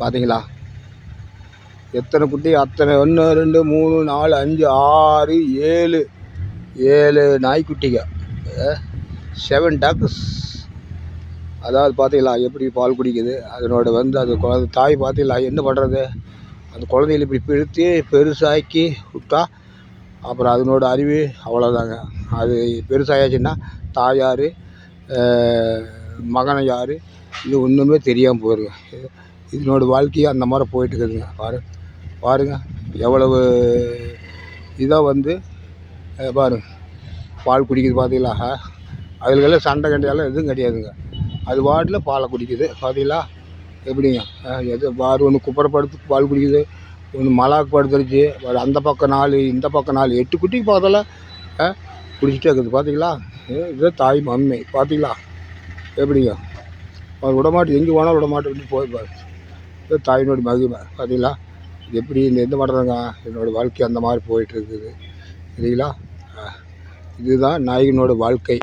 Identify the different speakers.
Speaker 1: பார்த்தீங்களா எத்தனை குட்டி? அத்தனை 1 2 3 4 5 6 7 7 நாய்க்குட்டிங்க, 7 டாக்ஸ். அதாவது பார்த்தீங்களா எப்படி பால் குடிக்குது. அதனோட அது குழந்தை தாய் பார்த்தீங்களா என்ன பண்ணுறது? அந்த குழந்தைகளை இப்படி பிடித்து பெருசாக்கி விட்டா அப்புறம் அதனோட அறிவு அவ்வளோதாங்க. அது பெருசாயாச்சுன்னா தாய் யார், மகனை யார், இது ஒன்றுமே தெரியாமல் போயிருங்க. இதனோட வாழ்க்கையை அந்த மாதிரி போயிட்டு இருக்குதுங்க. பாருங்கள் எவ்வளவு இதாக பாருங்க பால் குடிக்குது பார்த்தீங்களா. அதுக்கெல்லாம் சண்டை கண்டையெல்லாம் எதுவும் கிடையாதுங்க. அது வாட்டில் பாலை குடிக்குது பார்த்தீங்களா எப்படிங்க. எது ஒன்று குப்புறப்படுத்து பால் குடிக்குது, ஒன்று மலாக்கு படுத்துருச்சு, அந்த பக்கம் 4 இந்த பக்கம் 4 8 குட்டிக்கு பக்கத்தில் குடிச்சிட்டே இருக்குது பார்த்தீங்களா. இதுதான் தாய் மம்மை பார்த்தீங்களா எப்படிங்க. அவர் விடமாட்டு எங்கே போனாலும் விடமாட்டு போயிருப்பார். இது தாயினோட மகிமை பார்த்தீங்களா. எப்படி எந்த பண்ணுறதுங்க. என்னோடய வாழ்க்கை அந்த மாதிரி போயிட்டுருக்குது சரிங்களா. இதுதான் நாய்களோட வாழ்க்கை.